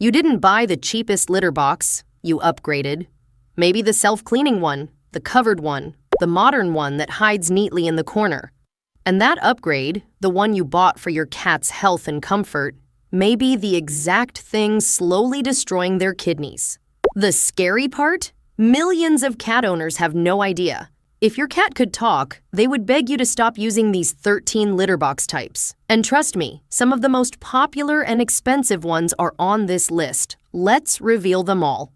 You didn't buy the cheapest litter box, you upgraded. Maybe the self-cleaning one, the covered one, the modern one that hides neatly in the corner. And that upgrade, the one you bought for your cat's health and comfort, may be the exact thing slowly destroying their kidneys. The scary part? Millions of cat owners have no idea. If your cat could talk, they would beg you to stop using these 13 litter box types. And trust me, some of the most popular and expensive ones are on this list. Let's reveal them all.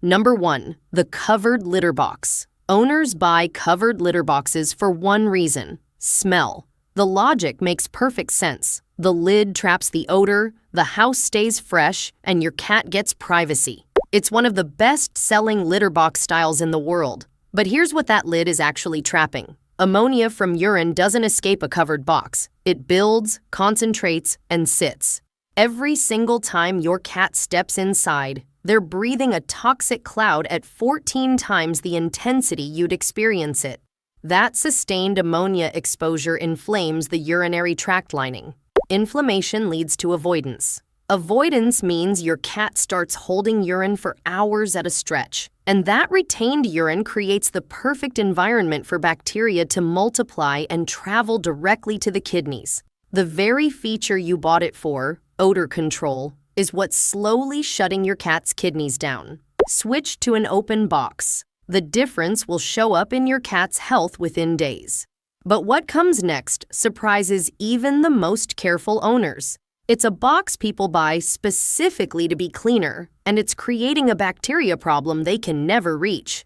Number 1. The covered litter box. Owners buy covered litter boxes for one reason: smell. The logic makes perfect sense. The lid traps the odor, the house stays fresh, and your cat gets privacy. It's one of the best-selling litter box styles in the world. But here's what that lid is actually trapping. Ammonia from urine doesn't escape a covered box. It builds, concentrates, and sits. Every single time your cat steps inside, they're breathing a toxic cloud at 14 times the intensity you'd experience it. That sustained ammonia exposure inflames the urinary tract lining. Inflammation leads to avoidance. Avoidance means your cat starts holding urine for hours at a stretch. And that retained urine creates the perfect environment for bacteria to multiply and travel directly to the kidneys. The very feature you bought it for, odor control, is what's slowly shutting your cat's kidneys down. Switch to an open box. The difference will show up in your cat's health within days. But what comes next surprises even the most careful owners. It's a box people buy specifically to be cleaner, and it's creating a bacteria problem they can never reach.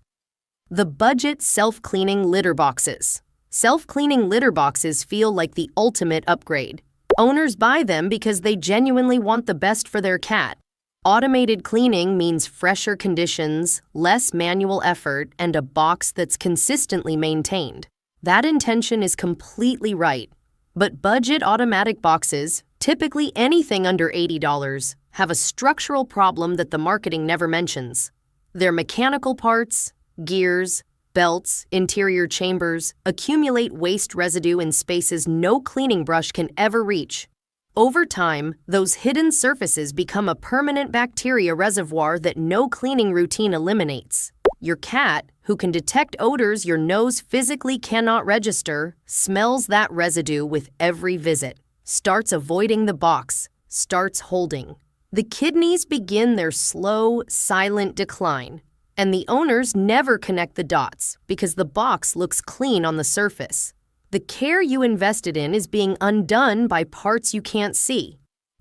The budget self-cleaning litter boxes. Self-cleaning litter boxes feel like the ultimate upgrade. Owners buy them because they genuinely want the best for their cat. Automated cleaning means fresher conditions, less manual effort, and a box that's consistently maintained. That intention is completely right. But budget automatic boxes, typically anything under $80, have a structural problem that the marketing never mentions. Their mechanical parts, gears, belts, interior chambers accumulate waste residue in spaces no cleaning brush can ever reach. Over time, those hidden surfaces become a permanent bacteria reservoir that no cleaning routine eliminates. Your cat, who can detect odors your nose physically cannot register, smells that residue with every visit, starts avoiding the box, starts holding. The kidneys begin their slow, silent decline, and the owners never connect the dots because the box looks clean on the surface. The care you invested in is being undone by parts you can't see.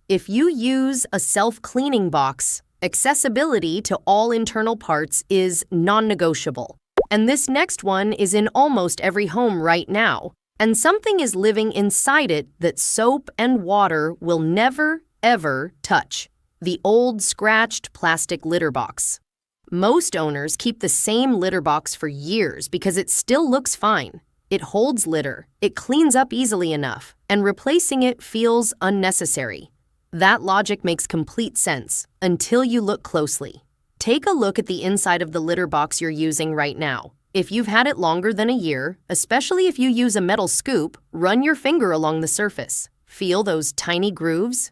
If you use a self-cleaning box, accessibility to all internal parts is non-negotiable. And this next one is in almost every home right now. And something is living inside it that soap and water will never, ever touch. The old scratched plastic litter box. Most owners keep the same litter box for years because it still looks fine. It holds litter, it cleans up easily enough, and replacing it feels unnecessary. That logic makes complete sense until you look closely. Take a look at the inside of the litter box you're using right now. If you've had it longer than a year, especially if you use a metal scoop, run your finger along the surface. Feel those tiny grooves?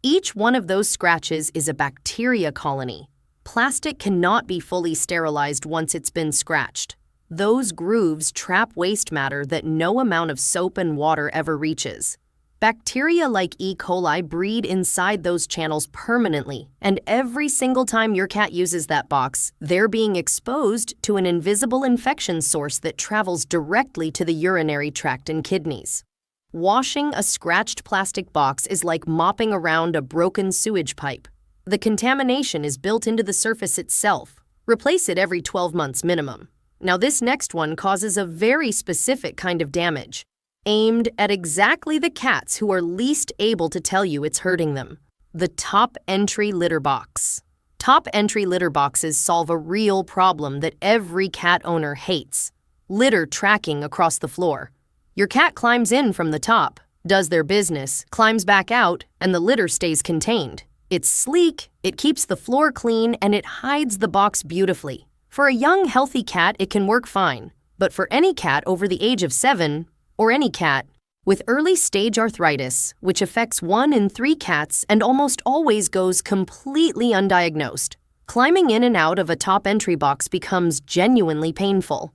Each one of those scratches is a bacteria colony. Plastic cannot be fully sterilized once it's been scratched. Those grooves trap waste matter that no amount of soap and water ever reaches. Bacteria like E. coli breed inside those channels permanently, and every single time your cat uses that box, they're being exposed to an invisible infection source that travels directly to the urinary tract and kidneys. Washing a scratched plastic box is like mopping around a broken sewage pipe. The contamination is built into the surface itself. Replace it every 12 months minimum. Now this next one causes a very specific kind of damage, aimed at exactly the cats who are least able to tell you it's hurting them. The top entry litter box. Top entry litter boxes solve a real problem that every cat owner hates: litter tracking across the floor. Your cat climbs in from the top, does their business, climbs back out, and the litter stays contained. It's sleek, it keeps the floor clean, and it hides the box beautifully. For a young, healthy cat, it can work fine. But for any cat over the age of 7, or any cat, With early-stage arthritis, which affects 1 in 3 cats and almost always goes completely undiagnosed, climbing in and out of a top entry box becomes genuinely painful.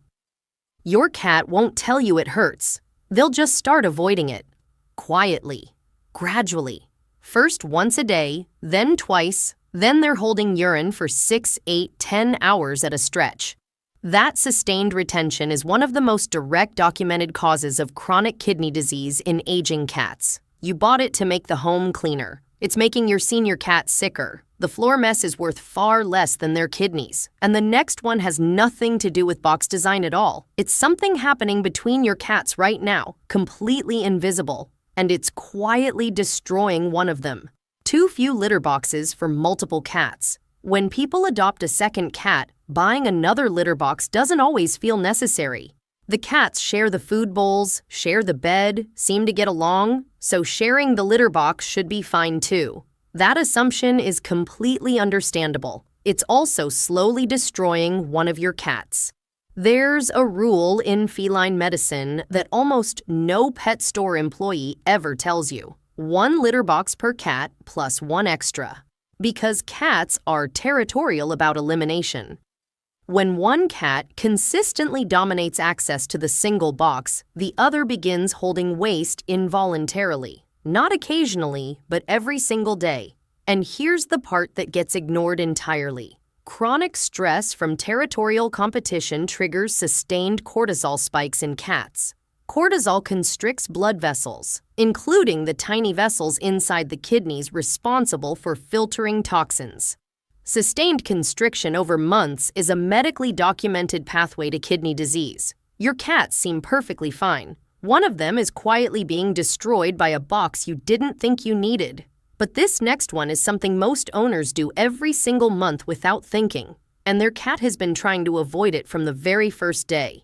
Your cat won't tell you it hurts. They'll just start avoiding it. Quietly. Gradually. First once a day, then twice, then they're holding urine for 6, 8, 10 hours at a stretch. That sustained retention is one of the most direct documented causes of chronic kidney disease in aging cats. You bought it to make the home cleaner. It's making your senior cat sicker. The floor mess is worth far less than their kidneys. And the next one has nothing to do with box design at all. It's something happening between your cats right now, completely invisible. And it's quietly destroying one of them. Too few litter boxes for multiple cats. When people adopt a second cat, buying another litter box doesn't always feel necessary. The cats share the food bowls, share the bed, seem to get along, so sharing the litter box should be fine too. That assumption is completely understandable. It's also slowly destroying one of your cats. There's a rule in feline medicine that almost no pet store employee ever tells you. 1 litter box per cat plus 1 extra. Because cats are territorial about elimination. When one cat consistently dominates access to the single box, the other begins holding waste involuntarily. Not occasionally, but every single day. And here's the part that gets ignored entirely. Chronic stress from territorial competition triggers sustained cortisol spikes in cats. Cortisol constricts blood vessels, including the tiny vessels inside the kidneys responsible for filtering toxins. Sustained constriction over months is a medically documented pathway to kidney disease. Your cats seem perfectly fine. One of them is quietly being destroyed by a box you didn't think you needed. But this next one is something most owners do every single month without thinking, and their cat has been trying to avoid it from the very first day.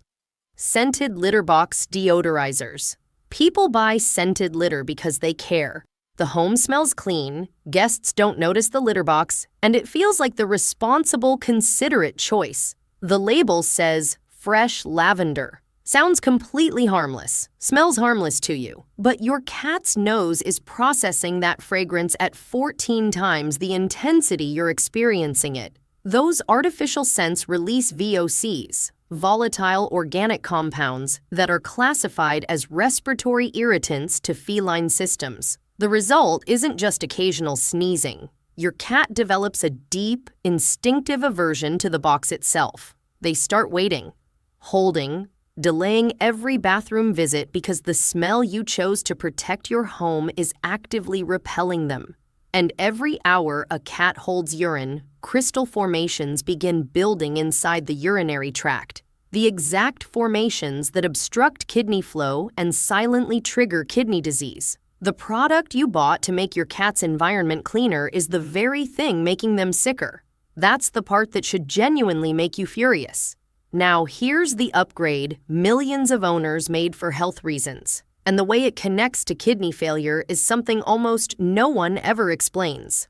Scented litter box deodorizers. People buy scented litter because they care. The home smells clean, guests don't notice the litter box, and it feels like the responsible, considerate choice. The label says fresh lavender. Sounds completely harmless, smells harmless to you, but your cat's nose is processing that fragrance at 14 times the intensity you're experiencing it. Those artificial scents release VOCs, volatile organic compounds, that are classified as respiratory irritants to feline systems. The result isn't just occasional sneezing. Your cat develops a deep, instinctive aversion to the box itself. They start waiting, holding, delaying every bathroom visit because the smell you chose to protect your home is actively repelling them. And every hour a cat holds urine, crystal formations begin building inside the urinary tract. The exact formations that obstruct kidney flow and silently trigger kidney disease. The product you bought to make your cat's environment cleaner is the very thing making them sicker. That's the part that should genuinely make you furious. Now here's the upgrade millions of owners made for health reasons. And the way it connects to kidney failure is something almost no one ever explains.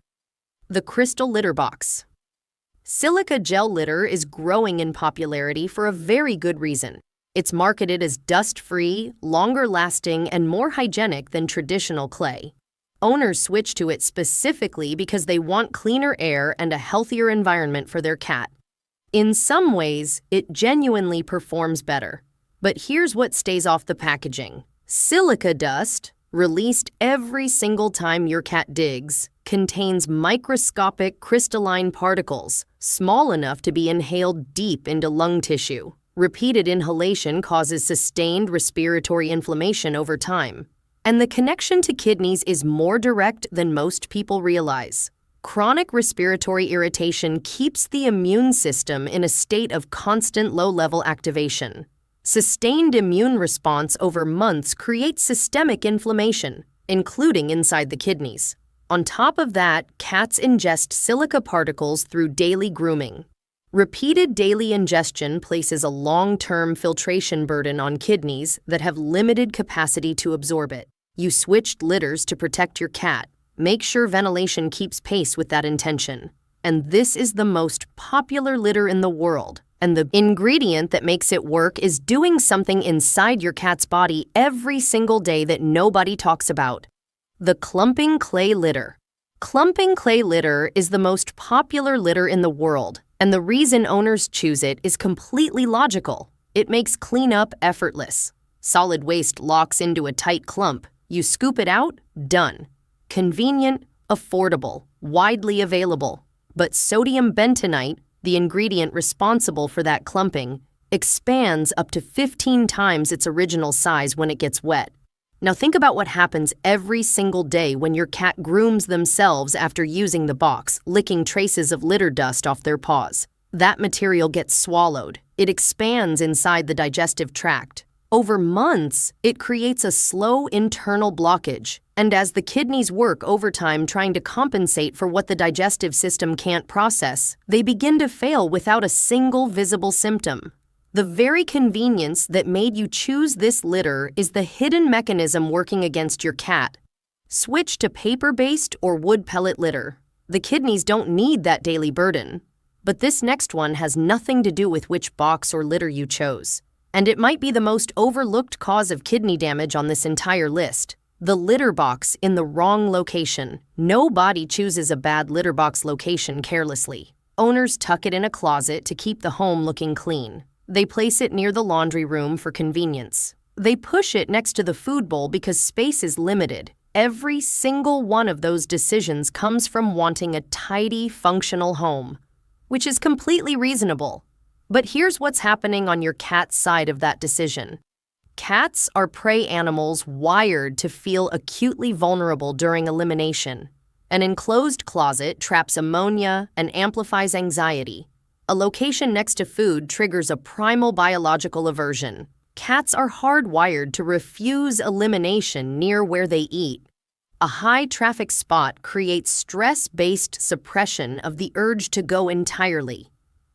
The crystal litter box. Silica gel litter is growing in popularity for a very good reason. It's marketed as dust-free, longer-lasting, and more hygienic than traditional clay. Owners switch to it specifically because they want cleaner air and a healthier environment for their cat. In some ways, it genuinely performs better. But here's what stays off the packaging. Silica dust, released every single time your cat digs, contains microscopic crystalline particles, small enough to be inhaled deep into lung tissue. Repeated inhalation causes sustained respiratory inflammation over time. And the connection to kidneys is more direct than most people realize. Chronic respiratory irritation keeps the immune system in a state of constant low-level activation. Sustained immune response over months creates systemic inflammation, including inside the kidneys. On top of that, cats ingest silica particles through daily grooming. Repeated daily ingestion places a long-term filtration burden on kidneys that have limited capacity to absorb it. You switched litters to protect your cat. Make sure ventilation keeps pace with that intention. And this is the most popular litter in the world, And the ingredient that makes it work is doing something inside your cat's body every single day that nobody talks about. The clumping clay litter. Clumping clay litter is the most popular litter in the world, and the reason owners choose it is completely logical. It makes cleanup effortless. Solid waste locks into a tight clump. You scoop it out, done. Convenient, affordable, widely available. But sodium bentonite, the ingredient responsible for that clumping, expands up to 15 times its original size when it gets wet. Now think about what happens every single day when your cat grooms themselves after using the box, licking traces of litter dust off their paws. That material gets swallowed. It expands inside the digestive tract. Over months, it creates a slow internal blockage. And as the kidneys work overtime trying to compensate for what the digestive system can't process, they begin to fail without a single visible symptom. The very convenience that made you choose this litter is the hidden mechanism working against your cat. Switch to paper-based or wood pellet litter. The kidneys don't need that daily burden. But this next one has nothing to do with which box or litter you chose. And it might be the most overlooked cause of kidney damage on this entire list. The litter box in the wrong location. Nobody chooses a bad litter box location carelessly. Owners tuck it in a closet to keep the home looking clean. They place it near the laundry room for convenience. They push it next to the food bowl because space is limited. Every single one of those decisions comes from wanting a tidy, functional home, which is completely reasonable. But here's what's happening on your cat's side of that decision. Cats are prey animals wired to feel acutely vulnerable during elimination. An enclosed closet traps ammonia and amplifies anxiety. A location next to food triggers a primal biological aversion. Cats are hardwired to refuse elimination near where they eat. A high-traffic spot creates stress-based suppression of the urge to go entirely.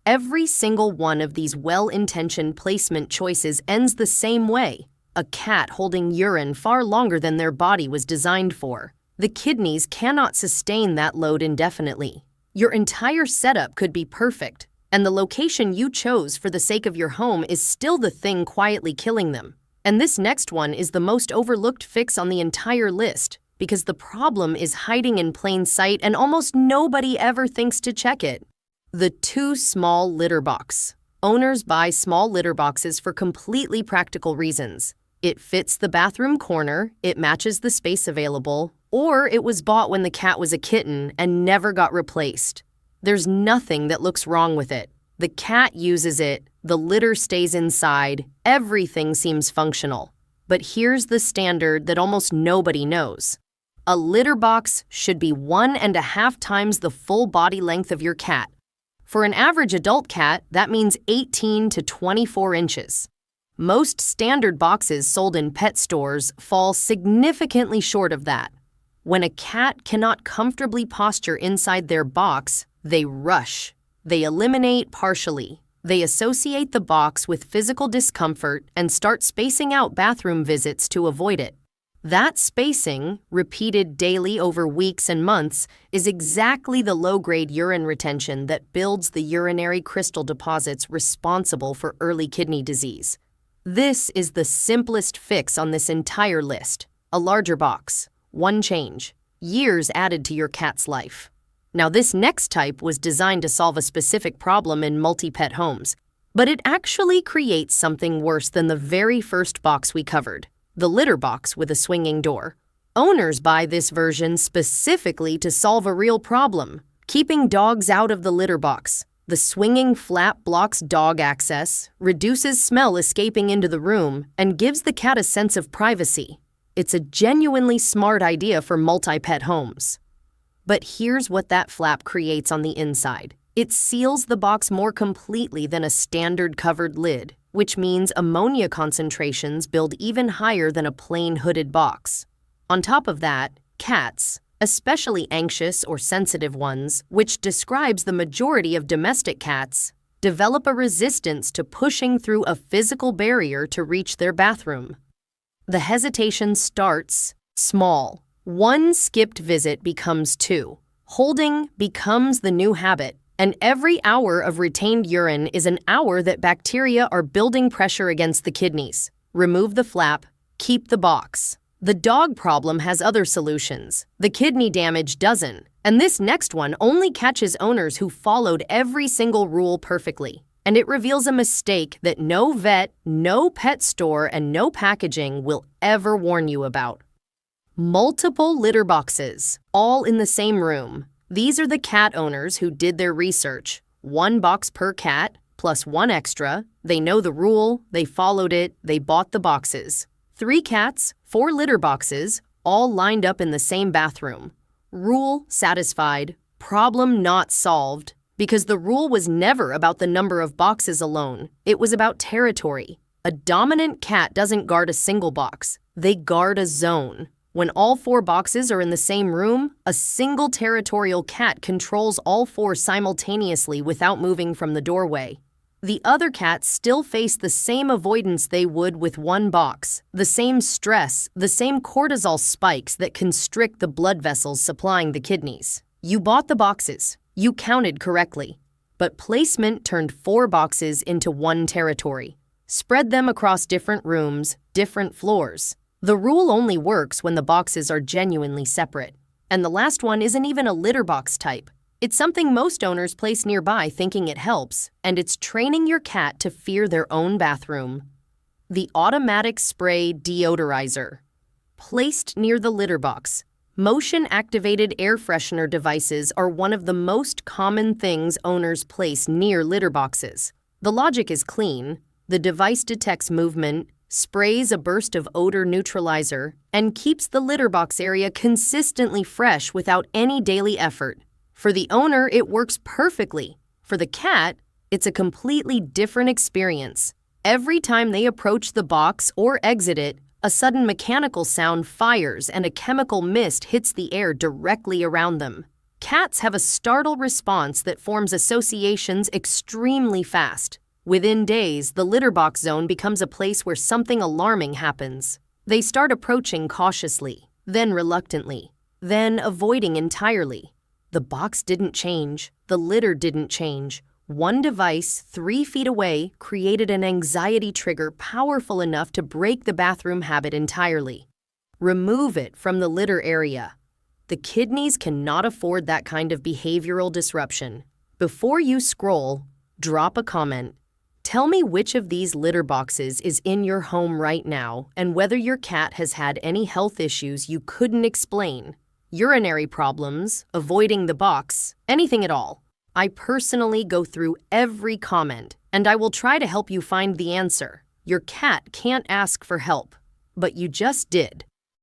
Every single one of these well-intentioned placement choices ends the same way. A cat holding urine far longer than their body was designed for. The kidneys cannot sustain that load indefinitely. Your entire setup could be perfect, and the location you chose for the sake of your home is still the thing quietly killing them. And this next one is the most overlooked fix on the entire list, because the problem is hiding in plain sight and almost nobody ever thinks to check it. The too small litter box. Owners buy small litter boxes for completely practical reasons. It fits the bathroom corner, it matches the space available, or it was bought when the cat was a kitten and never got replaced. There's nothing that looks wrong with it. The cat uses it, the litter stays inside, everything seems functional. But here's the standard that almost nobody knows. A litter box should be 1.5 times the full body length of your cat. For an average adult cat, that means 18 to 24 inches. Most standard boxes sold in pet stores fall significantly short of that. When a cat cannot comfortably posture inside their box, they rush. They eliminate partially. They associate the box with physical discomfort and start spacing out bathroom visits to avoid it. That spacing, repeated daily over weeks and months, is exactly the low-grade urine retention that builds the urinary crystal deposits responsible for early kidney disease. This is the simplest fix on this entire list. A larger box, one change, years added to your cat's life. Now, this next type was designed to solve a specific problem in multi-pet homes, but it actually creates something worse than the very first box we covered. The litter box with a swinging door. Owners buy this version specifically to solve a real problem, keeping dogs out of the litter box. The swinging flap blocks dog access, reduces smell escaping into the room, and gives the cat a sense of privacy. It's a genuinely smart idea for multi-pet homes. But here's what that flap creates on the inside. It seals the box more completely than a standard covered lid, which means ammonia concentrations build even higher than a plain hooded box. On top of that, cats, especially anxious or sensitive ones, which describes the majority of domestic cats, develop a resistance to pushing through a physical barrier to reach their bathroom. The hesitation starts small. One skipped visit becomes 2. Holding becomes the new habit. And every hour of retained urine is an hour that bacteria are building pressure against the kidneys. Remove the flap, keep the box. The dog problem has other solutions. The kidney damage doesn't. And this next one only catches owners who followed every single rule perfectly. And it reveals a mistake that no vet, no pet store, and no packaging will ever warn you about. Multiple litter boxes, all in the same room. These are the cat owners who did their research. 1 box per cat, plus 1 extra. They know the rule, they followed it, they bought the boxes. 3 cats, 4 litter boxes, all lined up in the same bathroom. Rule satisfied, problem not solved, because the rule was never about the number of boxes alone. It was about territory. A dominant cat doesn't guard a single box. They guard a zone. When all 4 boxes are in the same room, a single territorial cat controls all 4 simultaneously without moving from the doorway. The other cats still face the same avoidance they would with 1 box, the same stress, the same cortisol spikes that constrict the blood vessels supplying the kidneys. You bought the boxes. You counted correctly. But placement turned 4 boxes into 1 territory. Spread them across different rooms, different floors. The rule only works when the boxes are genuinely separate. And the last one isn't even a litter box type. It's something most owners place nearby thinking it helps, and it's training your cat to fear their own bathroom. The automatic spray deodorizer. Placed near the litter box. Motion-activated air freshener devices are one of the most common things owners place near litter boxes. The logic is clean. The device detects movement, sprays a burst of odor neutralizer, and keeps the litter box area consistently fresh without any daily effort. For the owner, it works perfectly. For the cat, it's a completely different experience. Every time they approach the box or exit it, a sudden mechanical sound fires and a chemical mist hits the air directly around them. Cats have a startle response that forms associations extremely fast. Within days, the litter box zone becomes a place where something alarming happens. They start approaching cautiously, then reluctantly, then avoiding entirely. The box didn't change. The litter didn't change. 1 device 3 feet away created an anxiety trigger powerful enough to break the bathroom habit entirely. Remove it from the litter area. The kidneys cannot afford that kind of behavioral disruption. Before you scroll, drop a comment. Tell me which of these litter boxes is in your home right now and whether your cat has had any health issues you couldn't explain. Urinary problems, avoiding the box, anything at all. I personally go through every comment, and I will try to help you find the answer. Your cat can't ask for help, but you just did.